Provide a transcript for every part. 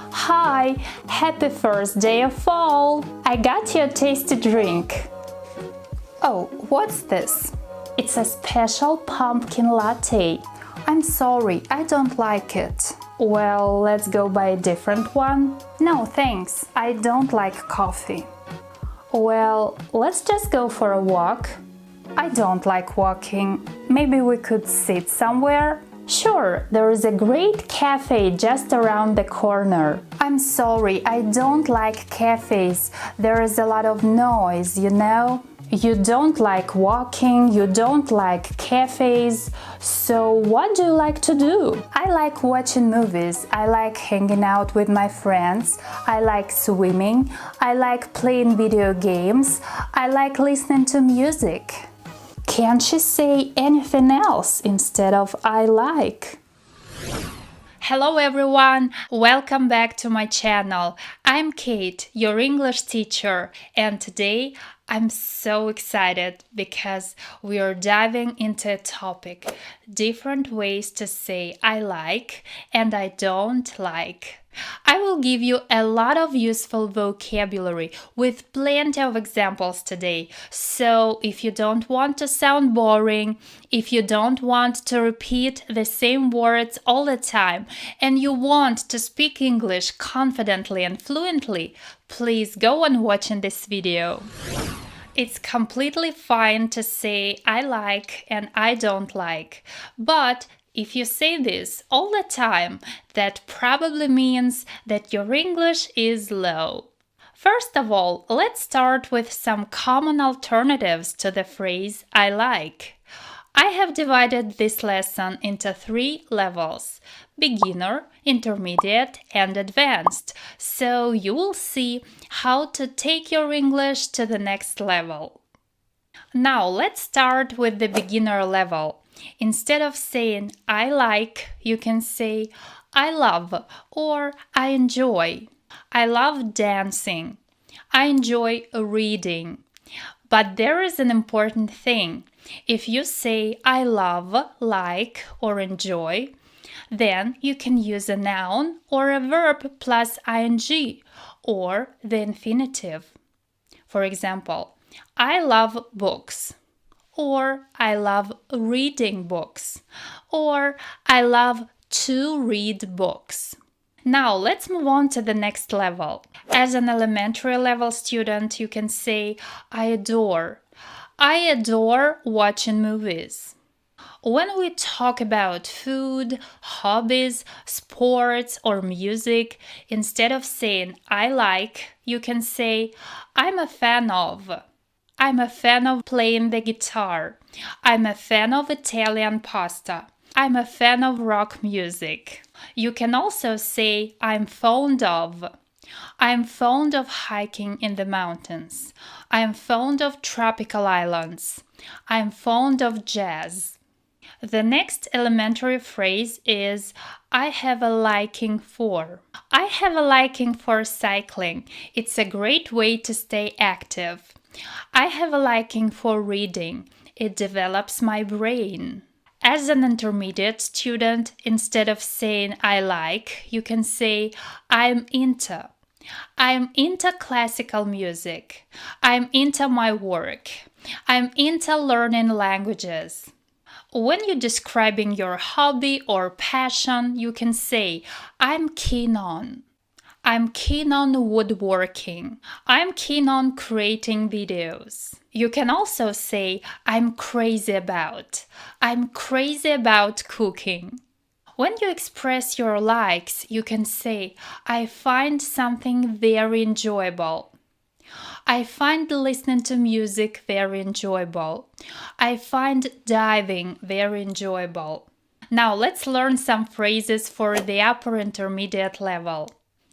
Hi, happy first day of fall! I got you a tasty drink. Oh, what's this? It's a special pumpkin latte. I'm sorry, I don't like it. Well, let's go buy a different one. No, thanks, I don't like coffee. Well, let's just go for a walk. I don't like walking. Maybe we could sit somewhere? Sure, there is a great cafe just around the corner. I'm sorry, I don't like cafes. There is a lot of noise, you know? You don't like walking, you don't like cafes. So what do you like to do? I like watching movies, I like hanging out with my friends, I like swimming, I like playing video games, I like listening to music. Can't you say anything else instead of I like? Hello everyone, welcome back to my channel. I'm Kate, your English teacher, and today I'm so excited because we are diving into a topic, different ways to say I like and I don't like. I will give you a lot of useful vocabulary with plenty of examples today. So if you don't want to sound boring, if you don't want to repeat the same words all the time, and you want to speak English confidently and fluently, please go on watching this video. It's completely fine to say I like and I don't like, but if you say this all the time, that probably means that your English is low. First of all, let's start with some common alternatives to the phrase I like. I have divided this lesson into 3 levels: beginner, intermediate, and advanced, so you will see how to take your English to the next level. Now let's start with the beginner level. Instead of saying I like, you can say I love or I enjoy. I love dancing. I enjoy reading. But there is an important thing. If you say I love, like, or enjoy, then you can use a noun or a verb plus ing or the infinitive. For example, I love books, or I love reading books, or I love to read books. Now let's move on to the next level. As an elementary level student, you can say I adore. I adore watching movies. When we talk about food, hobbies, sports, or music, instead of saying I like, you can say I'm a fan of. I'm a fan of playing the guitar. I'm a fan of Italian pasta. I'm a fan of rock music. You can also say I'm fond of. I'm fond of hiking in the mountains. I'm fond of tropical islands. I'm fond of jazz. The next elementary phrase is I have a liking for. I have a liking for cycling. It's a great way to stay active. I have a liking for reading. It develops my brain. As an intermediate student, instead of saying I like, you can say I'm into. I'm into classical music. I'm into my work. I'm into learning languages. When you're describing your hobby or passion, you can say I'm keen on. I'm keen on woodworking. I'm keen on creating videos. You can also say I'm crazy about. I'm crazy about cooking. When you express your likes, you can say I find something very enjoyable. I find listening to music very enjoyable. I find diving very enjoyable. Now let's learn some phrases for the upper intermediate level.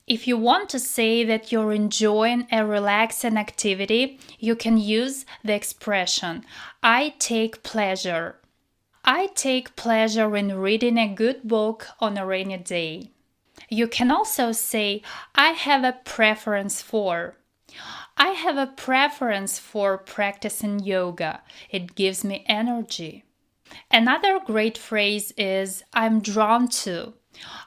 If you want to say that you're enjoying a relaxing activity, you can use the expression I take pleasure. I take pleasure in reading a good book on a rainy day. You can also say I have a preference for. I have a preference for practicing yoga. It gives me energy. Another great phrase is I'm drawn to.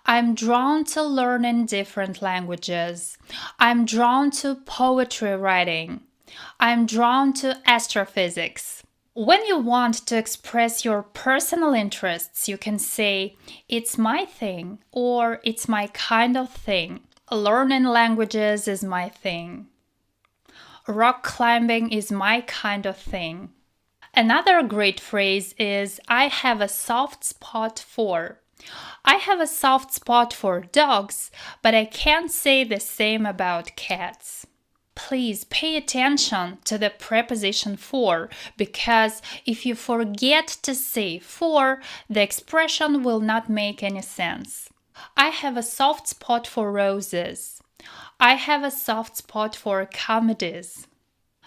I'm drawn to learning different languages. I'm drawn to poetry writing. I'm drawn to astrophysics. When you want to express your personal interests, you can say, it's my thing, or it's my kind of thing. Learning languages is my thing. Rock climbing is my kind of thing. Another great phrase is, I have a soft spot for. I have a soft spot for dogs, but I can't say the same about cats. Please pay attention to the preposition for, because if you forget to say for, the expression will not make any sense. I have a soft spot for roses. I have a soft spot for comedies.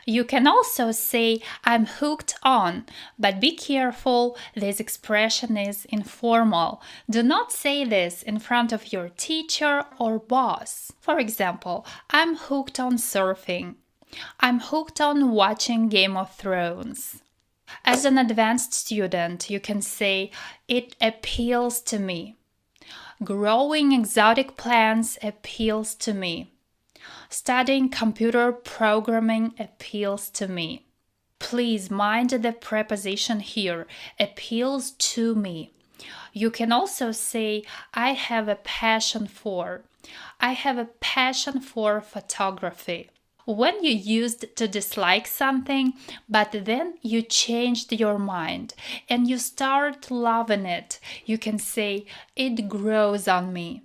You can also say, I'm hooked on, but be careful, this expression is informal. Do not say this in front of your teacher or boss. For example, I'm hooked on surfing. I'm hooked on watching Game of Thrones. As an advanced student, you can say, it appeals to me. Growing exotic plants appeals to me. Studying computer programming appeals to me. Please mind the preposition here, appeals to me. You can also say, I have a passion for. I have a passion for photography. When you used to dislike something, but then you changed your mind and you start loving it, you can say, it grows on me.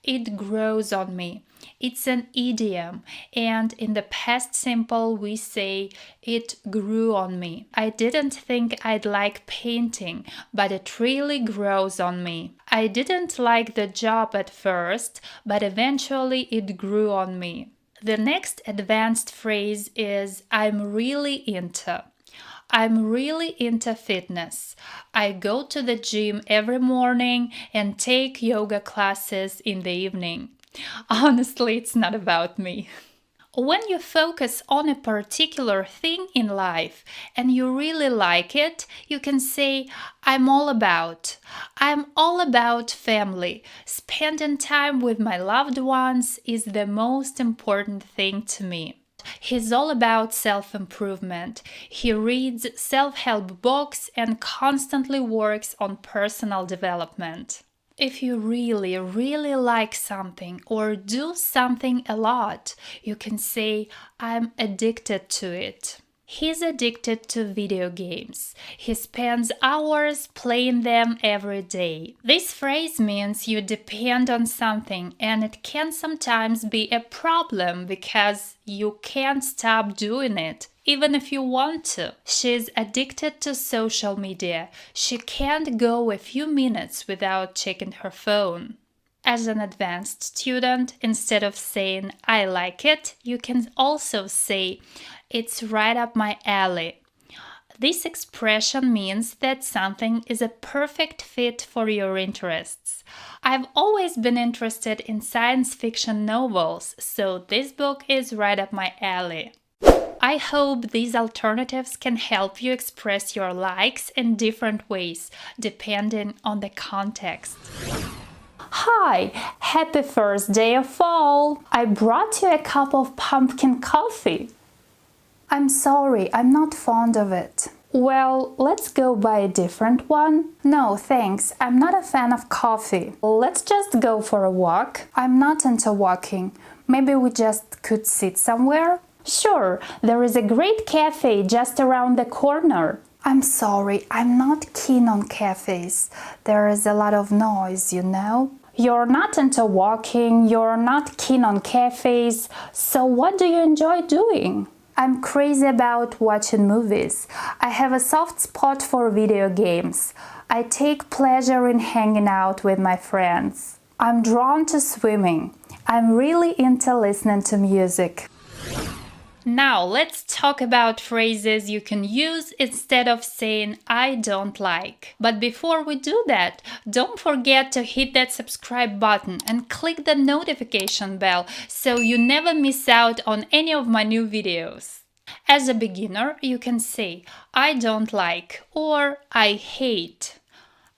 It grows on me. It's an idiom, and in the past simple we say, it grew on me. I didn't think I'd like painting, but it really grows on me. I didn't like the job at first, but eventually it grew on me. The next advanced phrase is, I'm really into. I'm really into fitness. I go to the gym every morning and take yoga classes in the evening. Honestly, it's not about me. When you focus on a particular thing in life and you really like it, you can say, I'm all about. I'm all about family. Spending time with my loved ones is the most important thing to me. He's all about self-improvement. He reads self-help books and constantly works on personal development. If you really, really like something or do something a lot, you can say, I'm addicted to it. He's addicted to video games. He spends hours playing them every day. This phrase means you depend on something, and it can sometimes be a problem because you can't stop doing it, even if you want to. She's addicted to social media. She can't go a few minutes without checking her phone. As an advanced student, instead of saying, I like it, you can also say, it's right up my alley. This expression means that something is a perfect fit for your interests. I've always been interested in science fiction novels, so this book is right up my alley. I hope these alternatives can help you express your likes in different ways, depending on the context. Hi! Happy first day of fall! I brought you a cup of pumpkin coffee. I'm sorry, I'm not fond of it. Well, let's go buy a different one. No, thanks, I'm not a fan of coffee. Let's just go for a walk. I'm not into walking. Maybe we just could sit somewhere? Sure, there is a great cafe just around the corner. I'm sorry, I'm not keen on cafes. There is a lot of noise, you know? You're not into walking, you're not keen on cafes, so what do you enjoy doing? I'm crazy about watching movies. I have a soft spot for video games. I take pleasure in hanging out with my friends. I'm drawn to swimming. I'm really into listening to music. Now let's talk about phrases you can use instead of saying I don't like. But before we do that, don't forget to hit that subscribe button and click the notification bell so you never miss out on any of my new videos. As a beginner, you can say I don't like or I hate.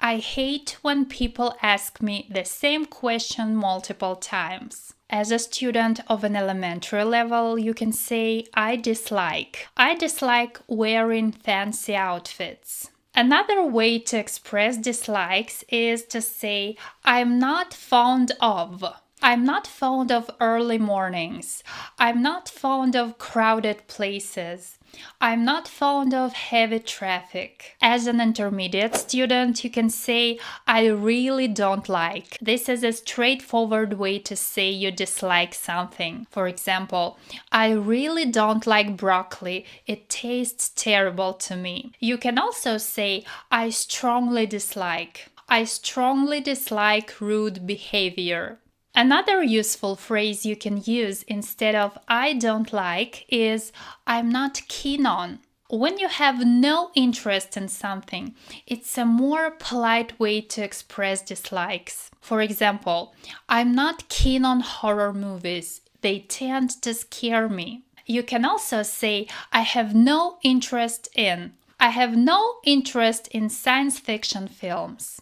I hate when people ask me the same question multiple times. As a student of an elementary level, you can say I dislike. I dislike wearing fancy outfits. Another way to express dislikes is to say I'm not fond of. I'm not fond of early mornings. I'm not fond of crowded places. I'm not fond of heavy traffic. As an intermediate student, you can say, I really don't like. This is a straightforward way to say you dislike something. For example, I really don't like broccoli. It tastes terrible to me. You can also say, I strongly dislike. I strongly dislike rude behavior. Another useful phrase you can use instead of I don't like is I'm not keen on. When you have no interest in something, it's a more polite way to express dislikes. For example, I'm not keen on horror movies. They tend to scare me. You can also say I have no interest in. I have no interest in science fiction films.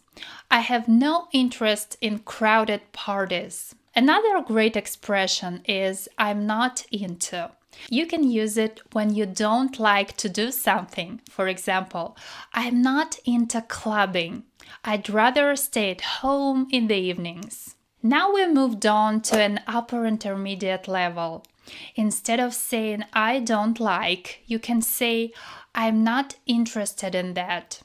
I have no interest in crowded parties. Another great expression is I'm not into. You can use it when you don't like to do something. For example, I'm not into clubbing. I'd rather stay at home in the evenings. Now we moved on to an upper intermediate level. Instead of saying I don't like, you can say I'm not interested in that.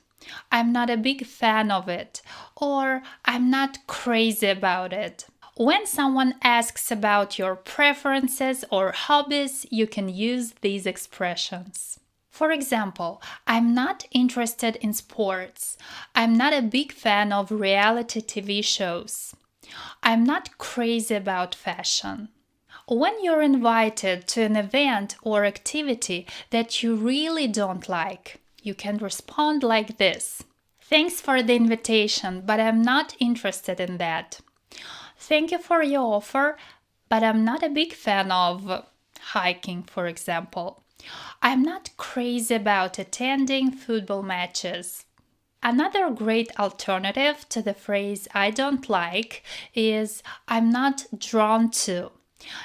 I'm not a big fan of it, or I'm not crazy about it. When someone asks about your preferences or hobbies, you can use these expressions. For example, I'm not interested in sports. I'm not a big fan of reality TV shows. I'm not crazy about fashion. When you're invited to an event or activity that you really don't like, you can respond like this. Thanks for the invitation, but I'm not interested in that. Thank you for your offer, but I'm not a big fan of hiking, for example. I'm not crazy about attending football matches. Another great alternative to the phrase I don't like is I'm not drawn to.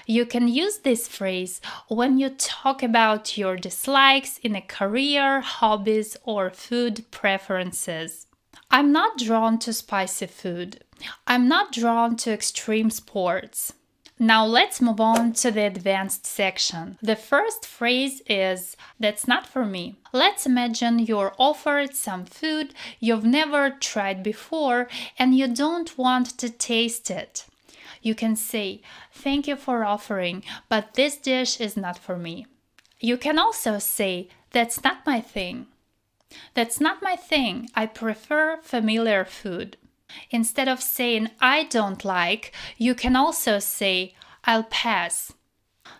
You can use this phrase when you talk about your dislikes in a career, hobbies, or food preferences. I'm not drawn to spicy food. I'm not drawn to extreme sports. Now let's move on to the advanced section. The first phrase is, that's not for me. Let's imagine you're offered some food you've never tried before and you don't want to taste it. You can say, thank you for offering, but this dish is not for me. You can also say, that's not my thing. That's not my thing. I prefer familiar food. Instead of saying I don't like, you can also say I'll pass.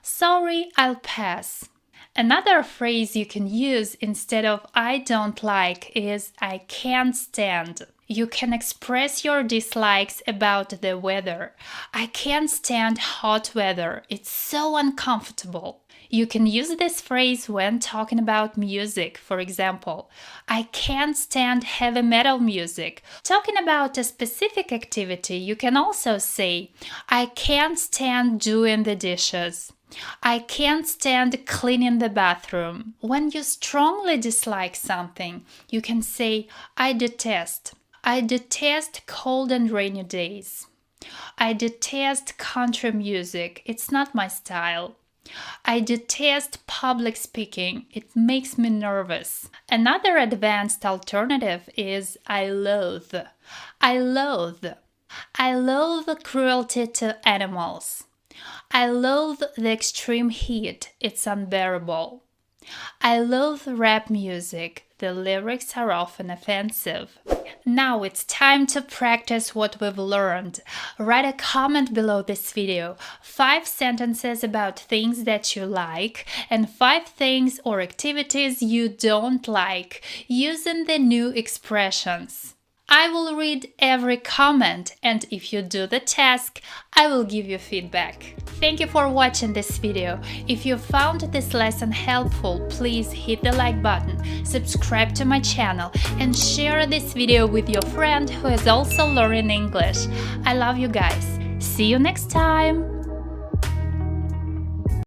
Sorry, I'll pass. Another phrase you can use instead of I don't like is I can't stand. You can express your dislikes about the weather. I can't stand hot weather. It's so uncomfortable. You can use this phrase when talking about music. For example, I can't stand heavy metal music. Talking about a specific activity, you can also say, I can't stand doing the dishes. I can't stand cleaning the bathroom. When you strongly dislike something, you can say, I detest. I detest cold and rainy days. I detest country music. It's not my style. I detest public speaking. It makes me nervous. Another advanced alternative is I loathe. I loathe. I loathe cruelty to animals. I loathe the extreme heat. It's unbearable. I loathe rap music. The lyrics are often offensive. Now it's time to practice what we've learned. Write a comment below this video, 5 sentences about things that you like and 5 things or activities you don't like, using the new expressions. I will read every comment, and if you do the task, I will give you feedback. Thank you for watching this video. If you found this lesson helpful, please hit the like button, subscribe to my channel, and share this video with your friend who is also learning English. I love you guys. See you next time!